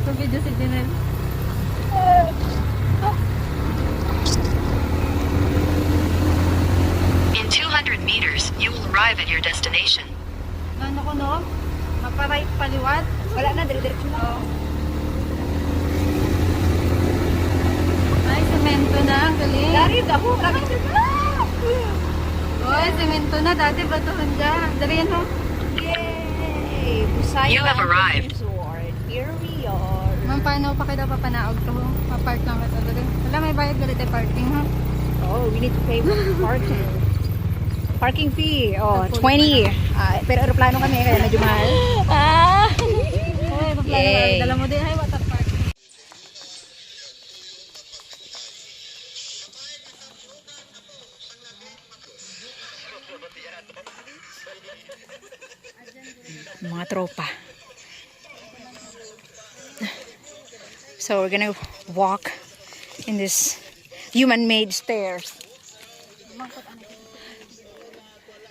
Video si Janelle. In 200 meters, you will arrive at your destination. Ano ko no? Maparay paliwat. Wala na, dire-diretso na. Oh. Ay, semento na. Ang galing. Dari, dabo, kami. Oy, semento na. Dati batuhan dyan. Dari yan ho. Yay! Busay You have arrived. Resort. Here we are. Ma'am, paano pa kayo papanaog to ho? Pa-park lang kita dali. Wala, may bayad galit ay parking ha. Oh, we need to pay parking. Parking fee. Oh, 20. Pero aeroplano kami, kaya medyo mahal. Oy, paplano. Yay. Dala mo din. Ay, water park. Mga tropa. So we're gonna walk in this human-made stairs.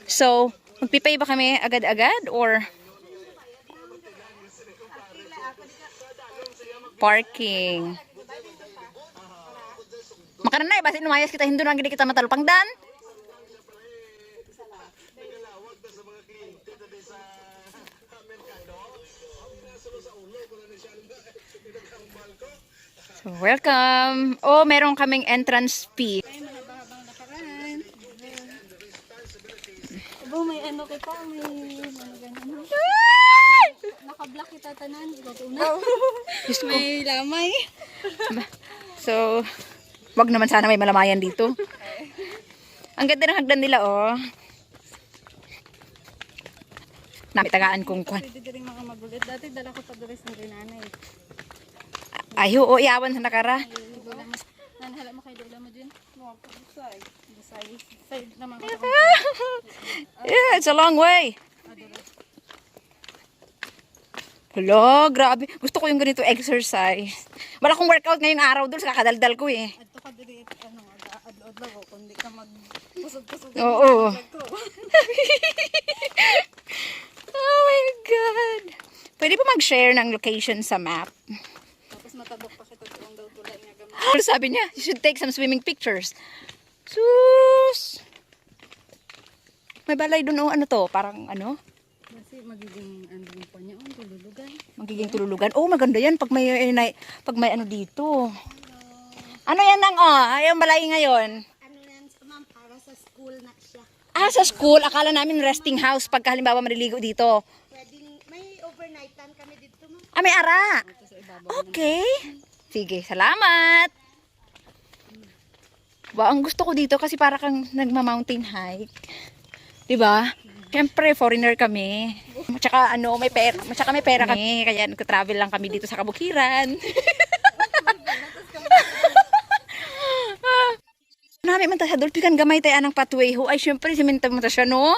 So, magpipay ba kami agad-agad or parking? Makanan na, basin lumayas kita, hindi na gini kita matalupang dan. So, welcome. Oh, meron kaming entrance fee. Ay, mahaba-habang nakaraan. Abo, may ano kita. May ano ganyan. Naka-block kita tanan. Ikaw una. May lamay. So, wag naman sana may malamayan dito. Ang ganda ng hagdan nila, oh. Namitagaan kong kwan. Pwede din mga magulit. Dati dala ko pa dress ng ginanay. Ayo, o iyawan sa nakara. Nanhala mo kayo doon mo dyan. Busay. Busay. Side naman ko. Yeah, it's a long way. Hello, grabe. Gusto ko yung ganito exercise. Wala akong workout ngayong araw doon sa kakadaldal ko eh. Adto ka diri ano adlaw ko kundi ka mag-pusod-pusod. Oo. Oh my God. Pwede pa mag-share ng location sa map. Tapos matabok pa kita doon daw tulay nga gamit. Ano sabi niya? You should take some swimming pictures. Sus! May balay doon, oh, ano to? Parang ano? Kasi magiging ano pa niya on tululugan. Magiging tululugan. Oh, maganda yan pag may ano dito. Ano yan nang yung balay ngayon? Ano yan ma'am para sa school na siya. Ah, sa school. Akala namin resting house pagka halimbawa maliligo dito. Pwedeng may overnightan kami dito ma'am. Ah, may ara. Ito sa ibabaw. Okay. Sige, salamat. Wow, ang gusto ko dito kasi para kang nagma-mountain hike. 'Di ba? Siyempre, foreigner kami. Tsaka ano, may pera. Tsaka may pera kami. Kaya nagka-travel lang kami dito sa kabukiran. Nami man ta sa dulpikan gamay tayo anang pathway ho. Ay, siyempre, siminta mo ta siya, no?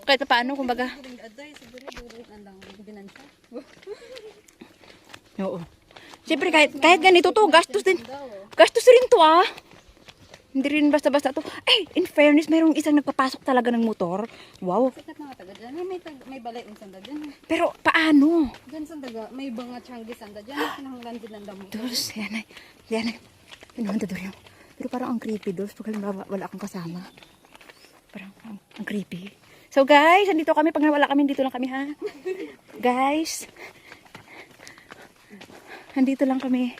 Kahit pa paano, kumbaga. Aday siguro duro ang lang binansya. Oo. Siyempre, kahit ganito to, gastos din. Gastos rin to, ah. Hindi rin basta-basta to. Eh, in fairness, mayroong isang nagpapasok talaga ng motor. Wow. Sikat mga taga dyan. May balay ang sanda dyan. Pero, paano? Dyan sa daga, may mga tiyanggi sanda dyan. Sinanglan din ang damo. Dos, yan ay. Yan ay. Pinuhan to doon. Pero parang ang creepy, Dos. Pag halimbawa, wala akong kasama. Parang ang creepy. So, guys, andito kami. Pag nawala kami, dito lang kami, ha? Guys. Andito lang kami.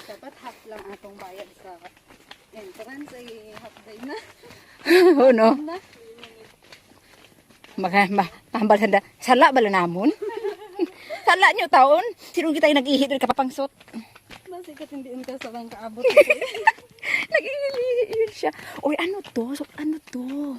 Dapat half lang atong bayad sa entrance ay half day na. Oo, no? Mahambal sanda. Sala bala namon. Sala nyo taon. Sinong kita yung nag-ihit rin kapapangsot. Masikat hindi unta sa lang kaabot. Nag-ihit siya. Uy, ano to? So, ano to?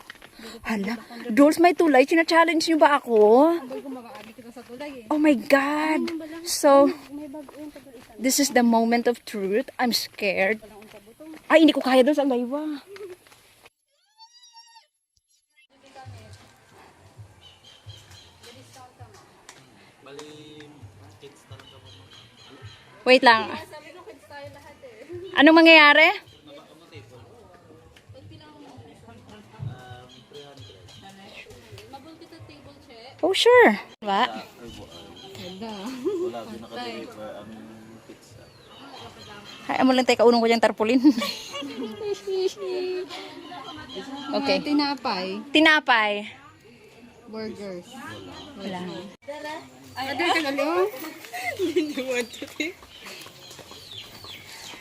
Hala. Dolls, may tulay. China-challenge nyo ba ako? Ambal ko makaagi kita sa tulay eh. Oh my God. So, May bago yung taga-isan. this is the moment of truth. I'm scared. Ay, hindi ko kaya doon sa laywa. Wait lang. Anong mangyayari? Oh, sure. Diba? Ganda. Hayaan mo lang tayo kaunong ko diyang tarpaulin. Okay. Tinapay. Tinapay. Burgers. Wala. Ada ka galo?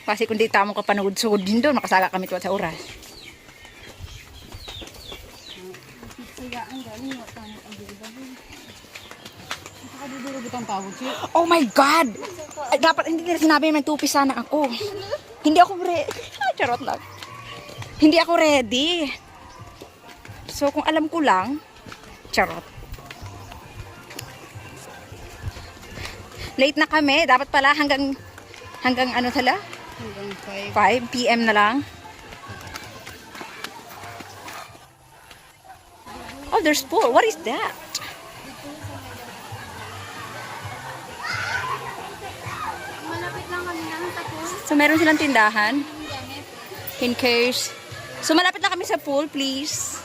Kasi kung di tamang kapanood-sugod din doon, makasaga kami tuwa sa oras. Sigaan galing wa tamo ang dili. Saka dudurog itong tawag siya. Oh my God! Ay, dapat hindi nila sinabi may tupis sana ako. Hindi ako ready. Charot lang. Hindi ako ready. So, kung alam ko lang, charot. Late na kami. Dapat pala hanggang ano sala? Hanggang 5 5. p.m. na lang. Oh, there's pool. What is that? Malapit lang kami na sa pool. So, meron silang tindahan. In case. So, malapit na kami sa pool, please.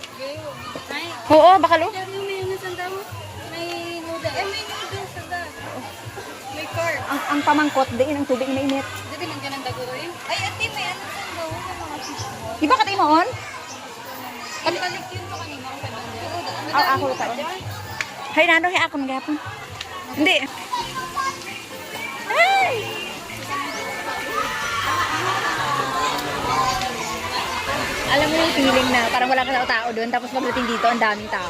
Ay, Oo, baka lo. pero yung mayonnaise ang damo. May noodle. May noodles sa da. May car. Ang pamangkot din, ang tubig mainit. Dito man ganang dagoy. Ay, ate, may ano sa daw sa mga fishball. Di ba katay mo on? Ang balik yun ko kanina ang pagdanda. Ako ka on. Hay, nano, hay ako nagapon. Hindi. Ay! Alam mo yung feeling na parang wala ka tao doon, tapos pagdating dito, ang daming tao.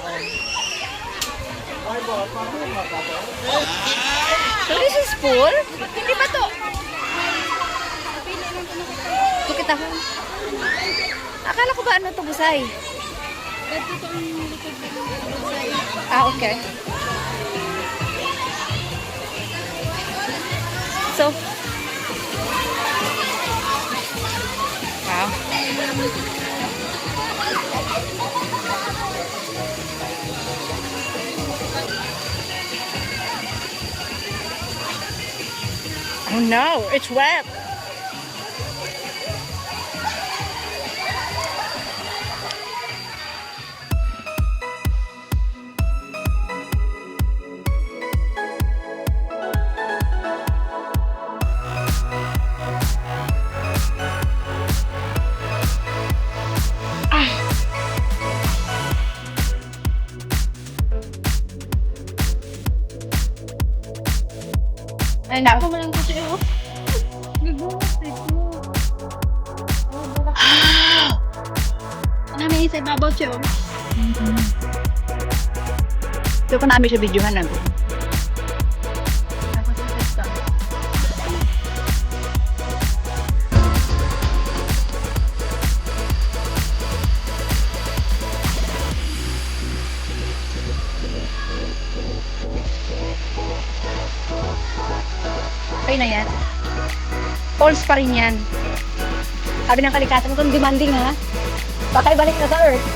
So this is pool? Hindi ba to? Ito kita ko. Akala ko ba ano to, Busay? Dito to ang likod ng Busay. Ah, okay. So, wow. Oh no, it's wet. Ay, na. Ako mo lang kasi oh. Gagawin mo. Ano may isa ibabaw siya oh. Ito ko namin sa videohan na. Ako sa sesta. Okay na yan. False pa rin yan. Sabi ng kalikasan kung demanding ha. Baka ibalik na sa Earth.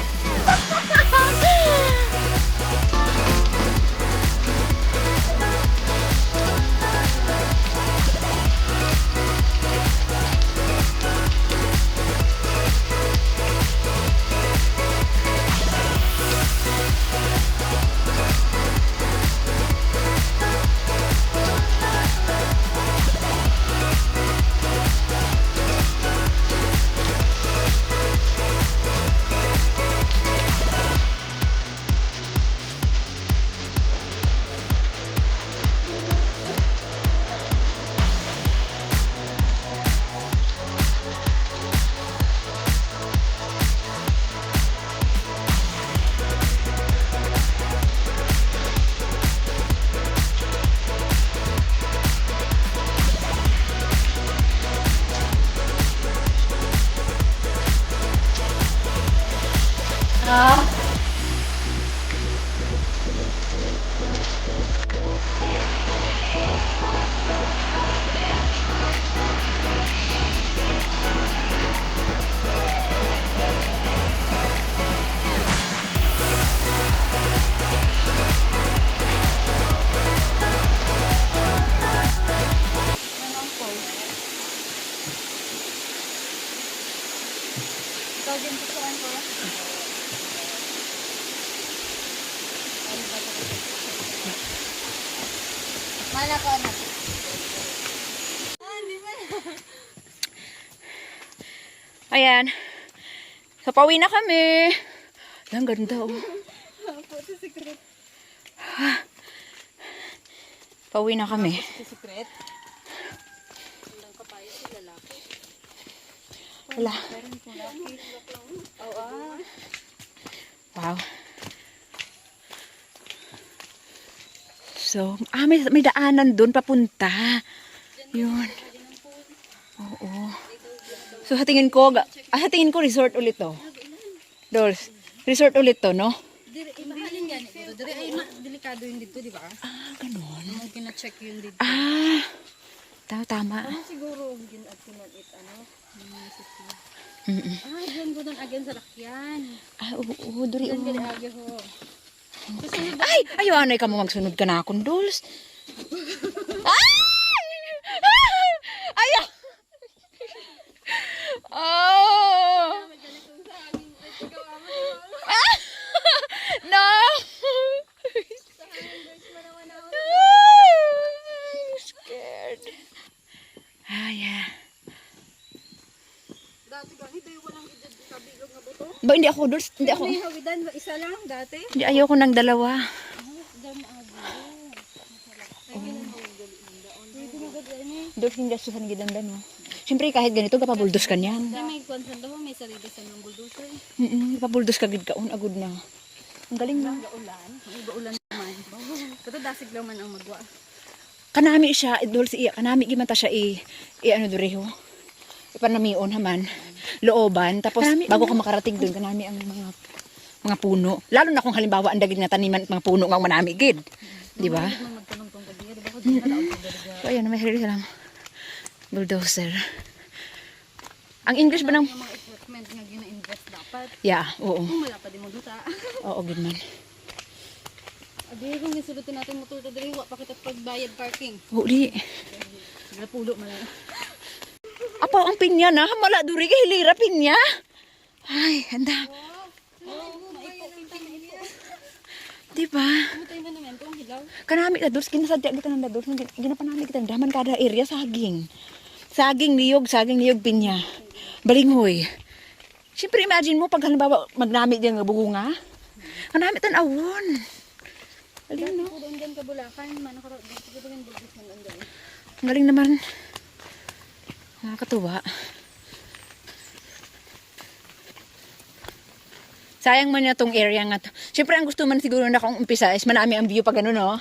Mana ko na. Ayan. So, pauwi na kami. Ang ganda, oh. Pauwi na kami. Secret. Wala. Wow. So, may daanan doon papunta. Yun. Oo. So, hatingin ko resort ulit to. Dolls, resort ulit to, no? Dire, mahalin yan. Dire ay delikado yun dito, di ba? Ah, ganun. Mga kina-check yun dito. Ah, tama. Ano siguro at kinanit, ano? Mm-mm. Diyan ko doon again sa lakyan. Ah, oo, duri, Diyan oo. gali agi ho. Ay, ayaw, anay ka mo magsunod ka na akong dolls. Ay! Ayaw! Oh! Ah! No! I'm scared. Ah, yeah. Dati gani tayo walang kabilog nga buto. Ba, hindi ako dolls. Hindi ako. May hawidan ba isa lang dati? Hindi, ayaw ko ng dalawa. Diyan agi. Pwede mo gad ani. Dolls, hindi sa sanigidanda, no? Siyempre, kahit ganito, kapabuldos ka niyan. May kwansan daw may sarili sa ng bulldozer. Kapabuldos ka gid kaon, agud na. Ang galing na. Gaulan, may gaulan naman. Kato dasig lang man ang magwa. Kanami siya, dolls iya, kanami gimanta siya ano duri ho. Ipanamion haman. Looban, tapos bago ka makarating doon, kanami ang mga puno. Lalo na kung halimbawa ang dagit nga taniman at mga puno nga manami gid. Di ba? Magtanong-tong kadiya, di ba? Kung di ka So ayan, may hirili ka lang. Bulldozer. Ang English ba ng... mga equipment nga gina-invest dapat. Yeah, oo. Kung wala pa di mo duta. Oo, good man. Adi, kung nisulutin natin motor to diri, wa pa kita pagbayad parking. Huli. Sigla pulo man lang. Apaw ang pinya na, hamala duri kay hilira pinya. Ay, handa. Diba? Kumutay man naman kung hilaw. Kanami na dos, kinasadya kita ng dos, ginapanami kita ng daman kada area saging. Saging niyog pinya. Balinghoy. Siyempre imagine mo pag halimbawa magnami diyan nga bunga. Kanami tan awon. Alin no? Kung doon ka Bulacan, man ako dito pa yung bulbis man doon. Ang galing naman. Nakakatuwa. Sayang man na tong area nga to. Siyempre ang gusto man siguro na kung umpisa is manami ang view pag ano no.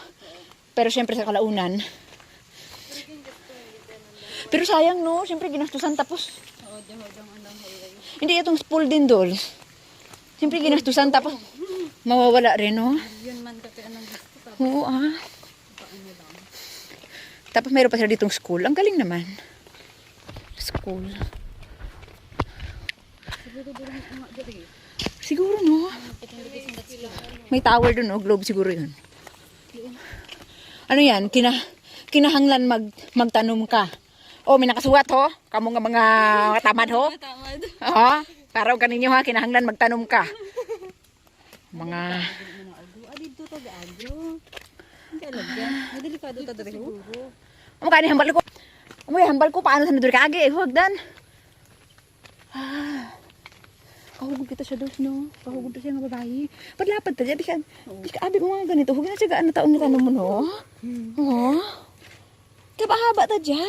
Pero siyempre sa kalaunan. Pero sayang no, siyempre ginastusan tapos. Oo, diyan andang highway. Hindi itong spool din dolls. Siyempre ginastusan tapos mawawala rin no. Yun man kasi anong gusto ka. Oo ah. Paano lang. Tapos mayroon pa sila ditong school. Ang galing naman. School. Siguro doon ang diri. Siguro no. May tower dun no, globe siguro yun. Ano yan? Kinahanglan magtanom ka. Oh, may nakasuwat ho. Kamu nga mga tamad ho. Tamad. Oo. Para kaninyo ha, kinahanglan magtanom ka. Mga... Dito to gaagro. Hindi alam yan. Delikado ta diri. Amo kani hambal ko. Amo hambal ko paano sa nadur kaagi. Huwag dan. Kahugod kita siya dos no. Kahugod siya nga babae. Padlapad ta diya bisan. Bisan abi mo nga ganito. Huwag na siya gaan na taon na tanong mo no. Oo. Kabahaba ta diya.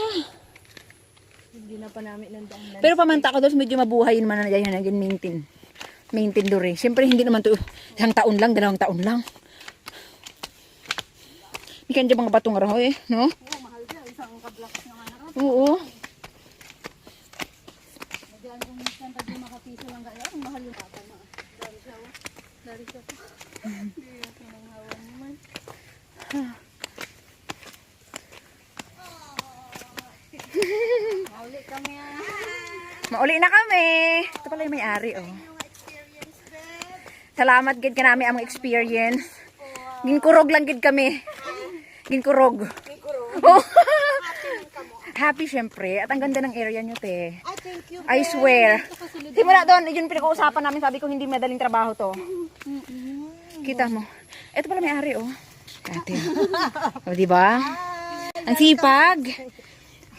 Hindi na pa namin nandaan. Pero pamanta ko dos medyo mabuhayin man na diyan naging maintain duri. Siyempre hindi naman to isang taon lang, 2 taon lang. Ikan dyan mga batong araw eh, no? Oo, mahal siya. Isang kablakas naman ako. Oo. Diyan kung minsan pag di makapiso lang gaya, ang mahal yung papa na. Dari siya. Dari siya po. Hindi yung pinanghawan naman. Mauli kami ah. Mauli na kami. Ito pala yung may-ari, oh. Salamat gid kanami ang experience. Ginkurog lang gid kami. Ginkurog. Oh. Happy syempre. At ang ganda ng area nyo, te. I swear. Di mo na doon, yun pinag-uusapan namin. Sabi ko hindi madaling trabaho to. Kita mo. Ito pala may-ari, oh. Ate. O, diba? Ang sipag.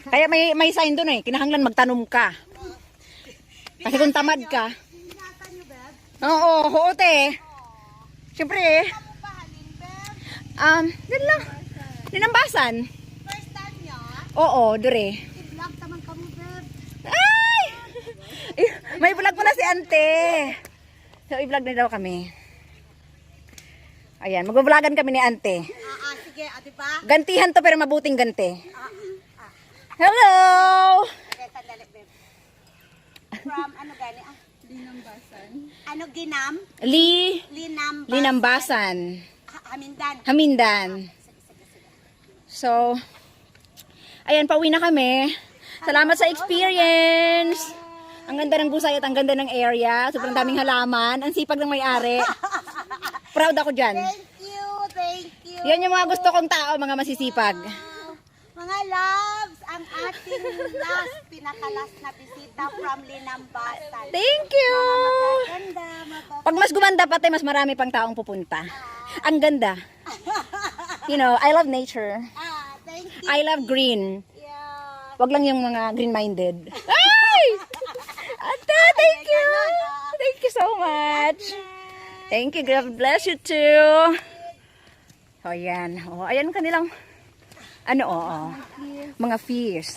Kaya may sign doon eh. Kinahanglan magtanom ka. Kasi kung tamad ka. Oo, te. Siyempre eh. Din lang. Dinambasan. First time niya? Oo, dure. I-vlog naman kami, Beb. Ay! May vlog mo na si ante. So, i-vlog na daw kami. Ayan, mag-vlogan kami ni ante. Sige, di ba? Gantihan to pero mabuting ganti. Hello! Okay, sandali, Beb. From, ano gani? Linambasan. Ano ginam? Linam. Linambasan. Hamindan. Hamindan. So, ayan, pauwi na kami. Salamat sa experience. Ang ganda ng busay at ang ganda ng area. Sobrang daming halaman. Ang sipag ng may-ari. Proud ako dyan. Thank you. Yan yung mga gusto kong tao, mga masisipag. Mga loves, ang ating pinakalas na bisita from Linambasan. Thank you! Ganda, Pag mas gumanda pati, mas marami pang taong pupunta. Ang ganda. You know, I love nature. Thank you. I love green. Yeah. Wag lang yung mga green-minded. Ay! Ate, thank you! Thank you so much. Thank you. God bless you too. O, yan. O, ayan kanilang, mga fees.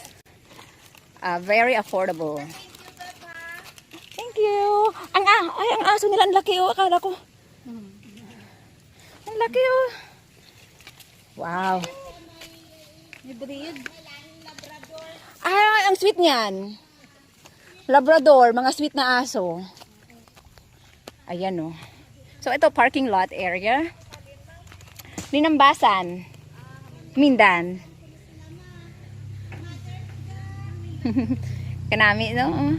Very affordable. Thank you. Ang aso nila, ang laki o. Akala ko. Ang laki o. Wow. May breed. Ang sweet niyan. Labrador, mga sweet na aso. Ayan o. So, ito, parking lot area. Linambasan. Mindan. Kanami, no?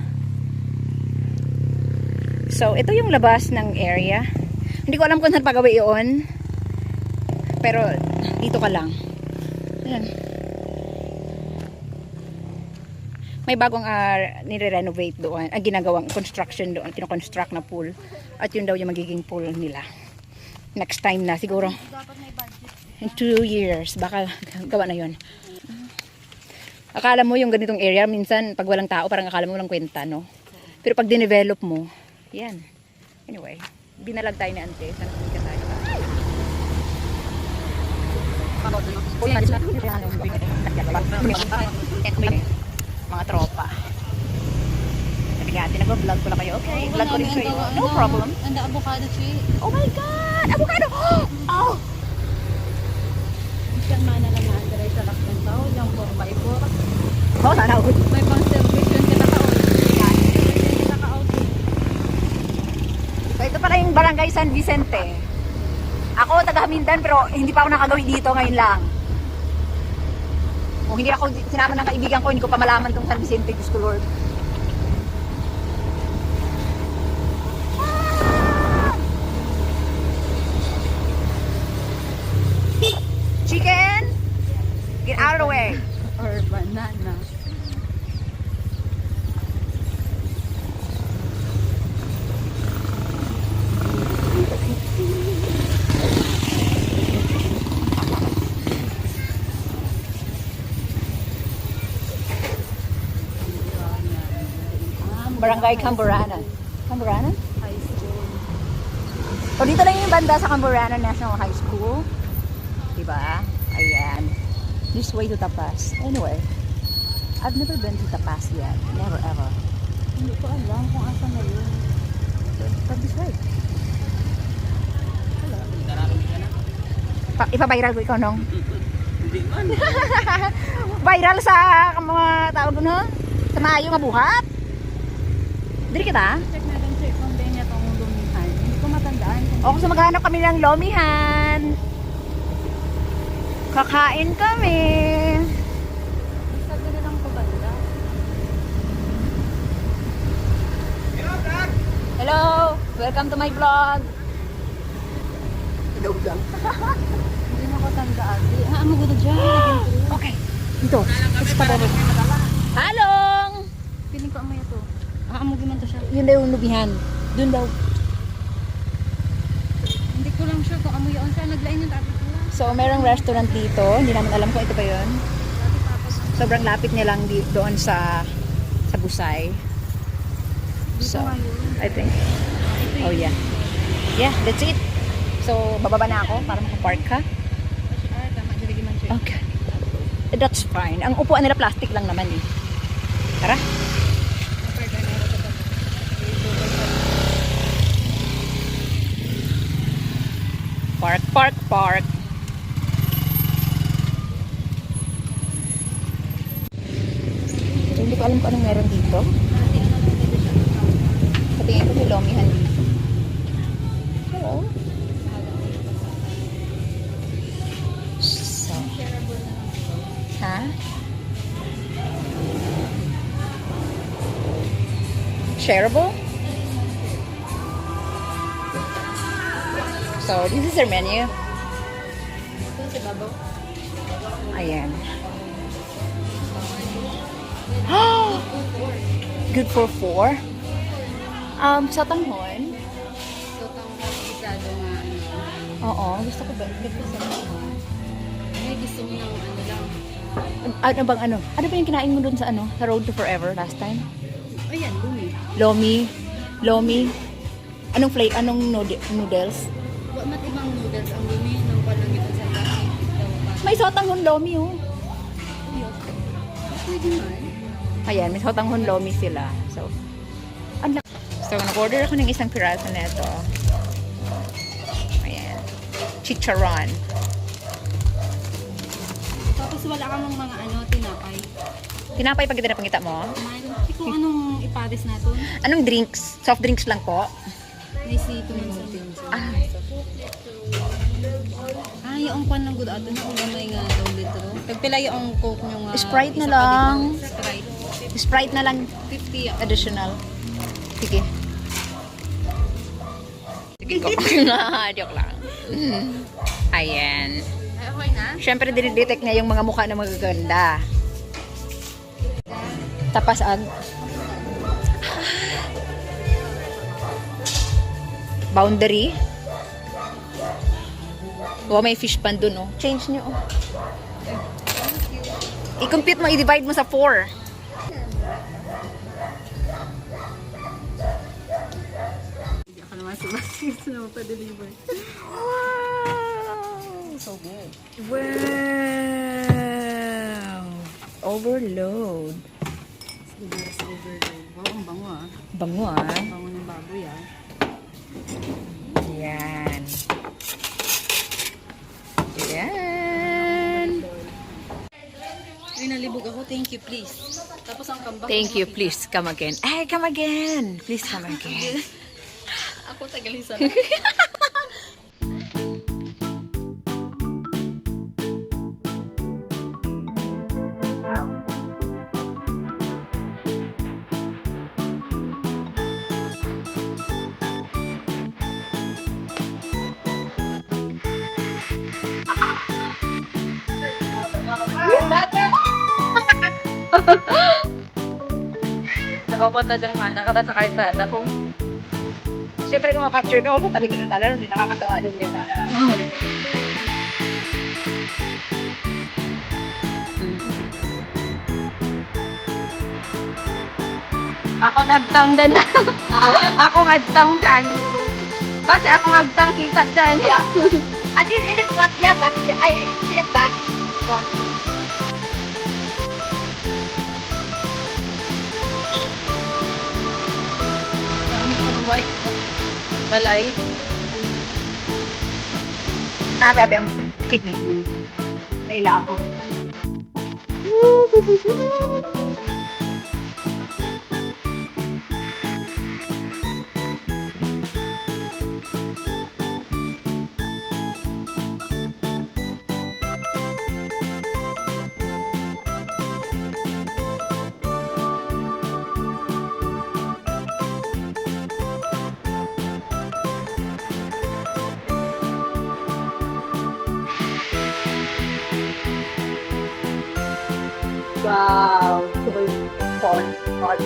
So, ito yung labas ng area. Hindi ko alam kung saan pagawi yun. Pero, dito ka lang. Ayan. May bagong nire-renovate doon. Ginagawang construction doon. Kino-construct na pool. At yun daw yung magiging pool nila. Next time na siguro. Dapat may budget. In 2 years. Baka gawa na yun. Akala mo yung ganitong area, minsan pag walang tao, parang akala mo walang kwenta, no? Pero pag dinevelop mo, yan. Anyway, binalag tayo ni ante. Sana kumika tayo. Mga tropa. Sabi nga, nag-vlog ko na kayo. Okay, vlog ko rin kayo. No problem. Anda avocado tree. Oh my God! Avocado! Oh! Isang mana naman. Diray sa laksan tao. Yung 4x4. Oh, sana ako. May pang service yun kinakaon. Kinakaon. So, ito pala yung Barangay San Vicente. Ako, taga Hamindan, pero hindi pa ako nakagawi dito ngayon lang. Kung hindi ako sinama ng kaibigan ko, hindi ko pa malaman tong San Vicente, Diyos ko Lord. Chicken, get out of the way. Or banana. Barangay Camboranan. Camboranan? High school. O dito lang yung banda sa Camboranan National High School. Diba? Ayan. This way to Tapas. Anyway, I've never been to Tapas yet. Never ever. Hindi ko alam kung asa na yun. But this way. Ipa-viral ko ikaw nung. Viral sa mga tawag no? Sa maayo nga buhat. Dili kita? Check natin check kung din niya itong lumihan. Hindi ko matandaan. O kung maghanap kami ng lomihan. Kakain kami. Basta gano'n lang ko banda. Hello! Welcome to my vlog. Hello lang. Hindi mo ko tandaan. Amo ko na dyan. Okay. Dito. Ito pa babo. Halong! Piling ko amoy ito. Amo man to siya. Yun daw yung lubihan. Doon daw. Hindi ko lang sure kung amoy yun siya. Naglain yung tabi ko lang. So, merong restaurant dito. Hindi namin alam kung ito pa yun. Sobrang lapit niya lang doon sa Busay. Dito So, ngayon. I think. Oh, yeah. Yeah, that's it. So, bababa na ako para makapark ka. Tama, dili man siya. Okay. That's fine. Ang upuan nila plastic lang naman eh. Tara. Park, park, park. So, hindi ko alam kung anong meron dito. Sa tingin ko may lomihan dito. Hello. So. Ha? Shareable? So, this is their menu. Ayan. Good for 4. Sa tanghon. So, tawag gisado nga. Oo, gusto ko ba? Good for sa tanghon. Ay, gusto mo ng ano lang. Ano bang ano? Ano ba yung kinain mo dun sa ano? Sa Road to Forever last time? Ayan, lumi. Lomi. Anong flavor? Anong noodles? Mat ibang noodles ang lumi ng palang ito sa laki. May sotanghon lomi oh. Pwede man. Ayan, may sotanghon lomi sila. So, nag-order ako ng isang piraso na ito. Ayan. Chicharon. Tapos wala ka ng mga ano, tinapay. Tinapay pag na pangita mo. Mayroon. Kung anong ipares natin, Anong drinks? Soft drinks lang po. may sito man sa Ah, yung kwan ng good ato na kung gamay nga daw litro. Pagpila yung coke nyo nga. Sprite na isa pa lang. dito. Sprite. Sprite na lang 50 ako. additional. Sige. Sige ko. Joke lang. Ayan. Ay, okay na? Siyempre, dinidetect niya yung mga mukha na magaganda. Tapos ang boundary. Oh, may fish pan dun, oh. Change nyo, oh. I-compute mo, i-divide mo sa 4. Hindi ako naman sumasig na mapadeliver. Wow! So good. Wow! Overload. Siguro sa overload. Wow, ang bango ah. Bango, ah. Bango ng baboy ah. Yan. Yan. Ay, nalibog ako. Thank you, please. Tapos ang kambak. Thank you. Please come again. Ay, come again. Please come again. Ako tagalisan. Nakapunta dyan nga. Nakatasakay sa kung siyempre kung ma-capture ka, tabi ko na talaga. Hindi nakakatawa din yun. Ako nagtang din. Ako nagtang dyan. Kasi ako nagtang kita dyan. At yun, iniswat niya. Ay, iniswat. Balay. Bebe ang kidney. Naila ako. Wow! Fall.